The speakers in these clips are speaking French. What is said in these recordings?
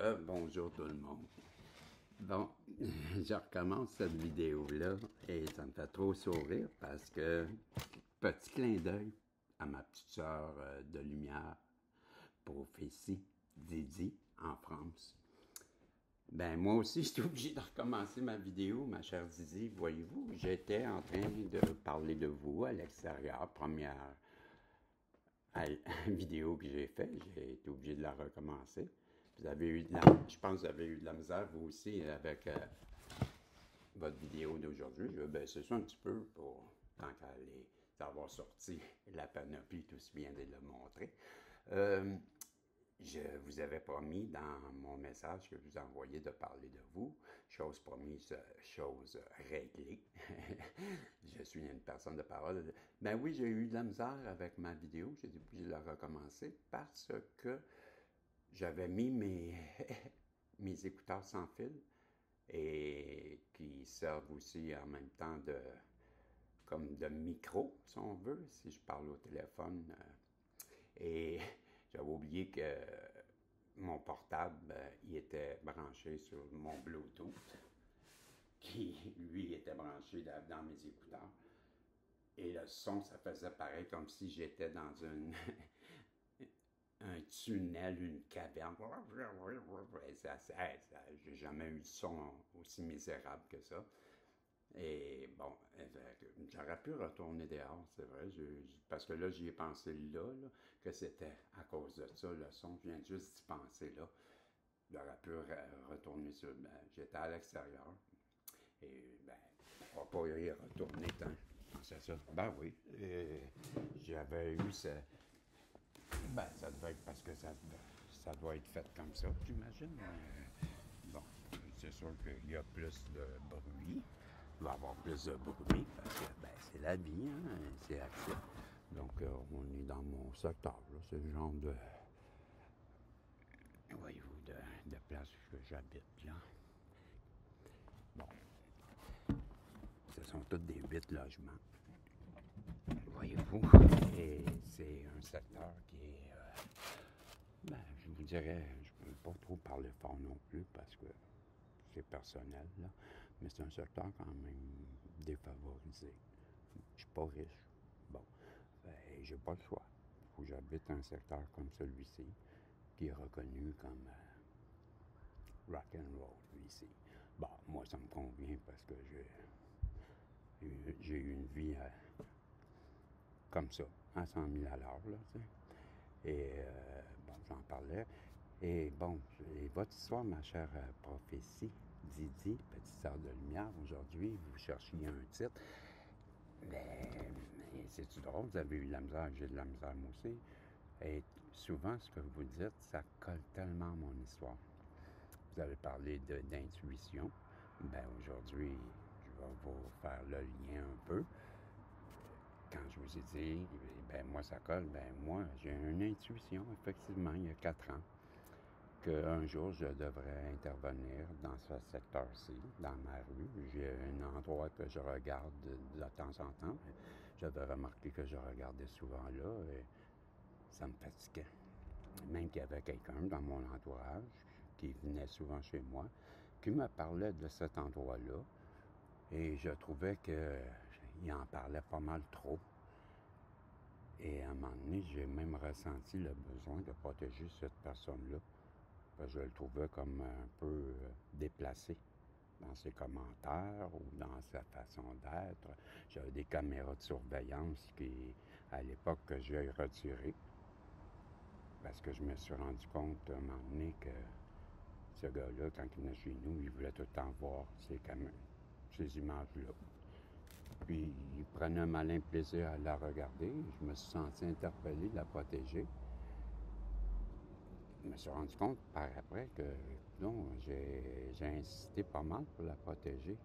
Bonjour tout le monde. Bon, je recommence cette vidéo-là et ça me fait trop sourire parce que, petit clin d'œil à ma petite sœur de lumière, prophétie, Didi, en France. Ben moi aussi, je suis obligé de recommencer ma vidéo, ma chère Didi. Voyez-vous, j'étais en train de parler de vous à l'extérieur, première vidéo que j'ai faite, j'ai été obligé de la recommencer. Vous avez eu de la, je pense que vous avez eu de la misère, vous aussi, avec votre vidéo d'aujourd'hui. Je vais baisser ça un petit peu pour, tant qu'à avoir sorti la panoplie, tout ce bien de le montrer. Je vous avais promis dans mon message que je vous envoyais de parler de vous. Chose promise, chose réglée. Je suis une personne de parole. Ben oui, j'ai eu de la misère avec ma vidéo. J'ai obligé de la recommencer parce que j'avais mis mes écouteurs sans fil et qui servent aussi en même temps comme de micro, si on veut, si je parle au téléphone. Et j'avais oublié que mon portable, il était branché sur mon Bluetooth, qui, lui, était branché dans mes écouteurs. Et le son, ça faisait pareil comme si j'étais dans un tunnel, une caverne. J'ai jamais eu de son aussi misérable que ça. Et bon, j'aurais pu retourner dehors, c'est vrai, parce que là, j'y ai pensé là, que c'était à cause de ça, le son. Je viens juste d'y penser là. J'aurais pu retourner sur. Ben, j'étais à l'extérieur. Et ben, on va pas y retourner tant. C'est ça. Ben oui. J'avais eu ce. Ben, ça devait être parce que ça doit être fait comme ça, j'imagine. Bon, c'est sûr qu'il y a plus de bruit. Il va y avoir plus de bruit parce que ben, c'est la vie, hein, c'est actif. Donc, on est dans mon secteur, là. C'est le genre de. Voyez-vous, de place que j'habite, là. Bon. Ce sont tous des 8 logements. Voyez-vous, et c'est un secteur qui est. Ben, je vous dirais, je ne peux pas trop parler fort non plus parce que c'est personnel, là. Mais c'est un secteur quand même défavorisé. Je suis pas riche. Bon, ben, j'ai pas le choix. Il faut que j'habite un secteur comme celui-ci, qui est reconnu comme rock and roll ici. Bon, moi, ça me convient parce que j'ai eu une vie comme ça, à 100 000 à l'heure, là, tu sais. Et bon, j'en parlais. Et bon, et votre histoire, ma chère prophétie, Didi, petite sœur de lumière, aujourd'hui, vous cherchiez un titre. Mais c'est-tu drôle, vous avez eu de la misère, j'ai de la misère moi aussi. Et souvent, ce que vous dites, ça colle tellement à mon histoire. Vous avez parlé d'intuition. Ben aujourd'hui, je vais vous faire le lien un peu. Quand je vous ai dit, ben moi ça colle, ben moi j'ai une intuition, effectivement, il y a 4 ans, qu'un jour je devrais intervenir dans ce secteur-ci, dans ma rue. J'ai un endroit que je regarde de temps en temps. J'avais remarqué que je regardais souvent là et ça me fatiguait. Même qu'il y avait quelqu'un dans mon entourage qui venait souvent chez moi, qui me parlait de cet endroit-là. Et je trouvais qu'il en parlait pas mal trop. Et à un moment donné, j'ai même ressenti le besoin de protéger cette personne-là. Parce que je le trouvais comme un peu déplacé dans ses commentaires ou dans sa façon d'être. J'avais des caméras de surveillance qui, à l'époque, que j'ai retirées. Parce que je me suis rendu compte à un moment donné que ce gars-là, quand il venait chez nous, il voulait tout le temps voir ces images-là. Puis il prenait un malin plaisir à la regarder. Je me suis senti interpellé de la protéger. Je me suis rendu compte par après que non, j'ai insisté pas mal pour la protéger.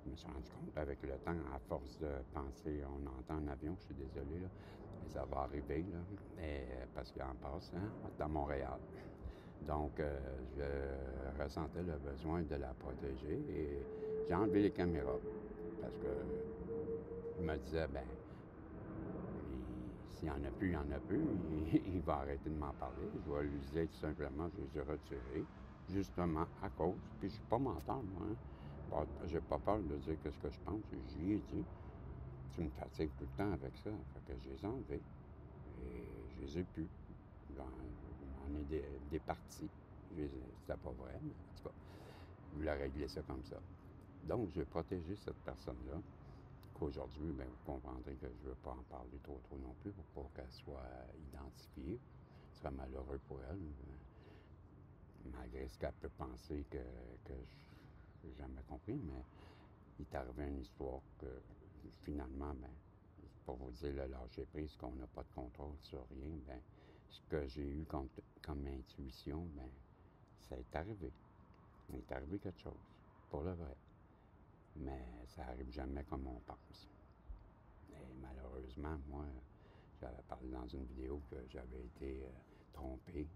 Je me suis rendu compte avec le temps, à force de penser, on entend un avion, je suis désolé, là, mais ça va arriver, là, parce qu'il en passe, hein, dans Montréal. Donc, je ressentais le besoin de la protéger et j'ai enlevé les caméras parce que je me disais, ben, s'il n'y en a plus, il n'y en a plus. Il va arrêter de m'en parler. Je vais lui dire tout simplement, je les ai retirés. justement à cause, puis je suis pas menteur, moi, hein. Bon, j'ai pas peur de dire ce que je pense, je lui ai dit. Tu me fatigues tout le temps avec ça, fait que je les ai enlevés, et je les ai plus. On est des parties. C'était pas vrai, mais en tout cas, je voulais régler ça comme ça. Donc, je vais protéger cette personne-là, qu'aujourd'hui, bien, vous comprendrez que je ne veux pas en parler trop non plus pour pas qu'elle soit identifiée. Ce serait malheureux pour elle, malgré ce qu'elle peut penser que je n'ai jamais compris, mais il est arrivé une histoire que finalement, ben, pour vous dire le lâcher prise, qu'on n'a pas de contrôle sur rien, ben, ce que j'ai eu comme intuition, ben, ça est arrivé. Il est arrivé quelque chose, pour le vrai. Mais ça arrive jamais comme on pense. Et malheureusement, moi, j'avais parlé dans une vidéo que j'avais été trompé,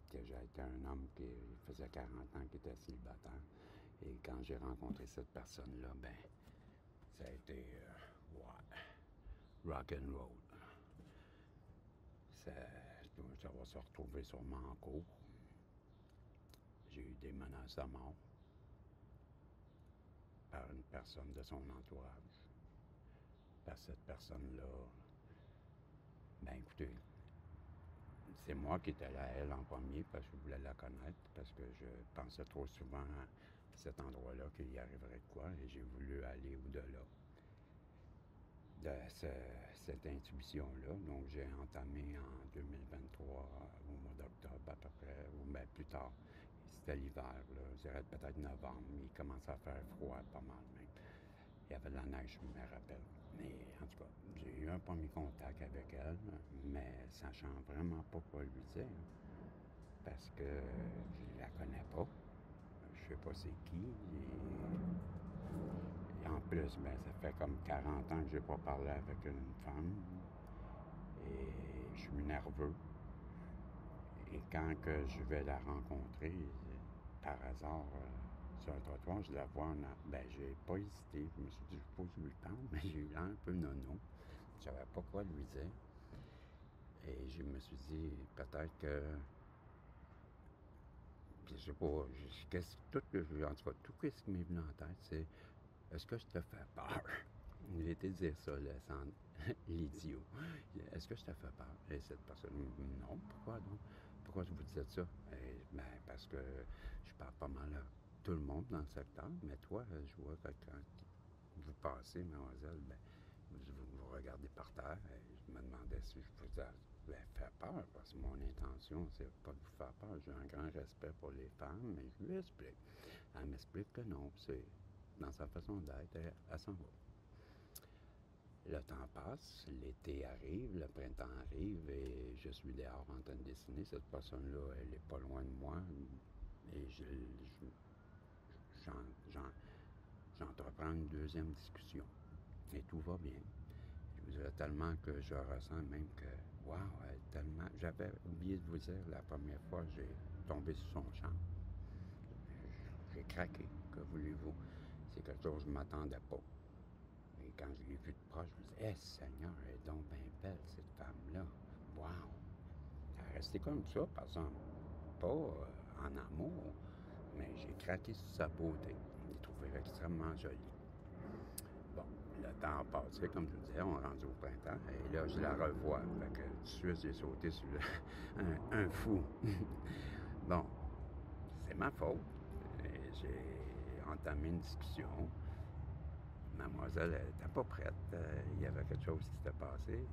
que j'étais un homme qui faisait 40 ans qui était célibataire. Et quand j'ai rencontré cette personne-là, ben, ça a été rock and roll. Ça va se retrouver sûrement en cours. J'ai eu des menaces à mort par une personne de son entourage. Par cette personne-là, ben écoutez, c'est moi qui étais allé à elle en premier parce que je voulais la connaître, parce que je pensais trop souvent à cet endroit-là qu'il y arriverait de quoi, et j'ai voulu aller au-delà de cette intuition-là. Donc j'ai entamé en 2023, au mois d'octobre à peu près, ou bien plus tard. C'était l'hiver, là, je dirais peut-être novembre, il commençait à faire froid pas mal même. Il y avait de la neige, je me rappelle. Mais en tout cas, j'ai eu un premier contact avec elle, mais sachant vraiment pas quoi lui dire, parce que je la connais pas. Je sais pas c'est qui. Et en plus, ben, ça fait comme 40 ans que j'ai pas parlé avec une femme. Et je suis nerveux. Et quand que je vais la rencontrer, par hasard, sur un trottoir, je la vois ben, j'ai pas hésité. Je me suis dit, je pose lui parle, mais j'ai eu l'air un peu nono. Je savais pas quoi lui dire. Et je me suis dit, peut-être que. Puis je sais pas, en tout cas, tout ce qui m'est venu en tête, c'est est-ce que je te fais peur? J'ai été dire ça, là, sans l'idiot. Est-ce que je te fais peur? Et cette personne, non, pourquoi donc? Pourquoi vous dites ça? Et, ben, parce que je parle pas mal à tout le monde dans le secteur, mais toi, je vois que quand vous passez, mademoiselle, ben, vous regardez par terre, et je me demandais si je vous faire peur, parce que mon intention, c'est pas de vous faire peur. J'ai un grand respect pour les femmes, mais je lui explique. Elle m'explique que non, c'est dans sa façon d'être, elle s'en va. Le temps passe, l'été arrive, le printemps arrive et je suis dehors en train de dessiner. Cette personne-là, elle est pas loin de moi et j'entreprends une deuxième discussion et tout va bien. Je vous dirais tellement que je ressens même que, wow, tellement. J'avais oublié de vous dire la première fois que j'ai tombé sur son champ. J'ai craqué, que voulez-vous? C'est quelque chose que je ne m'attendais pas. Et quand je l'ai vue de proche, je me disais, eh Seigneur, elle est donc bien belle, cette femme-là. Wow! Elle est restée comme ça, par exemple. Pas en amour, mais j'ai craqué sur sa beauté. Je l'ai trouvée extrêmement jolie. Bon, le temps a passé, comme je vous disais, on est rendu au printemps, et là, je la revois. Fait que tout de suite, j'ai sauté sur un fou. Bon, c'est ma faute. J'ai entamé une discussion. Mademoiselle, elle n'était pas prête. Il y avait quelque chose qui s'était passé.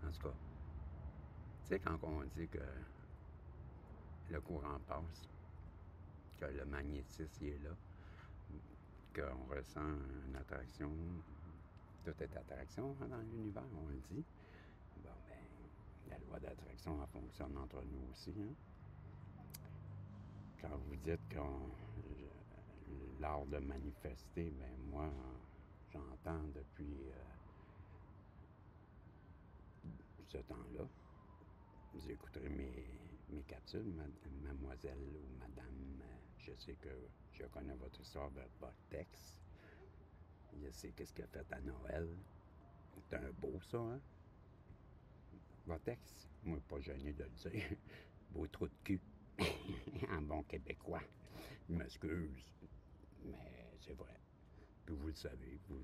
En tout cas, tu sais, quand on dit que le courant passe, que le magnétisme est là, qu'on ressent une attraction, tout est attraction dans l'univers, on le dit. Bon, ben, la loi d'attraction, elle fonctionne entre nous aussi. Hein? Quand vous dites qu'on l'art de manifester, ben moi, j'entends depuis ce temps-là. Vous écouterez mes capsules, mademoiselle ou madame. Je sais que je connais votre histoire de votre texte. Je sais qu'est-ce qu'elle a fait à Noël. C'est un beau, ça, hein? Votre texte, moi, pas gêné de le dire. Beau trou de cul. En bon québécois. Je m'excuse, mais c'est vrai. Puis vous le savez, vous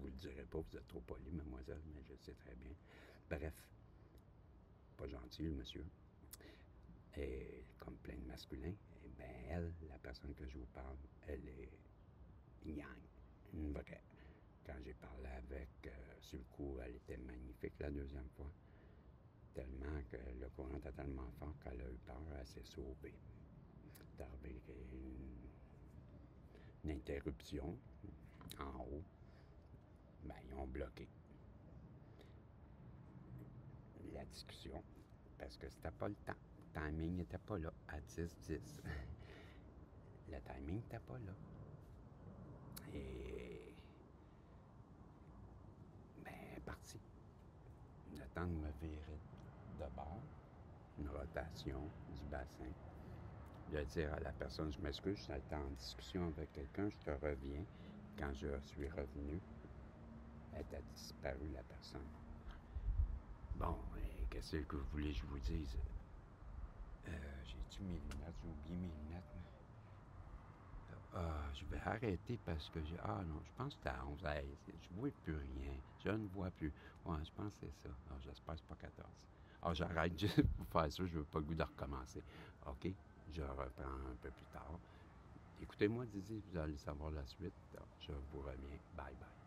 le direz pas, vous êtes trop poli, mademoiselle, mais je le sais très bien. Bref, pas gentil, le monsieur. Et comme plein de masculins, et bien elle, la personne que je vous parle, elle est yang, une vraie. Quand j'ai parlé avec, sur le coup, elle était magnifique la deuxième fois. Tellement que le courant était tellement fort qu'elle a eu peur, elle s'est sauvée. C'est arrivé une interruption en haut. Ben, ils ont bloqué la discussion parce que c'était pas le temps. Le timing n'était pas là à 10-10. Le timing n'était pas là. Et ben, parti. Le temps de me virer de bord, une rotation du bassin. De dire à la personne, je m'excuse, j'étais en discussion avec quelqu'un, je te reviens. Quand je suis revenu, elle a disparu, la personne. Bon, qu'est-ce que vous voulez que je vous dise? J'ai-tu mes lunettes? J'ai oublié mes lunettes. Je vais arrêter parce que j'ai... Ah non, je pense que c'était à 11. Je ne vois plus rien. Je ne vois plus. Ouais, je pense que c'est ça. J'espère que c'est pas 14. J'arrête juste pour faire ça. Je veux pas le goût de recommencer. OK? Je reprends un peu plus tard. Écoutez-moi, Didi, vous allez savoir la suite. Je vous reviens. Bye bye.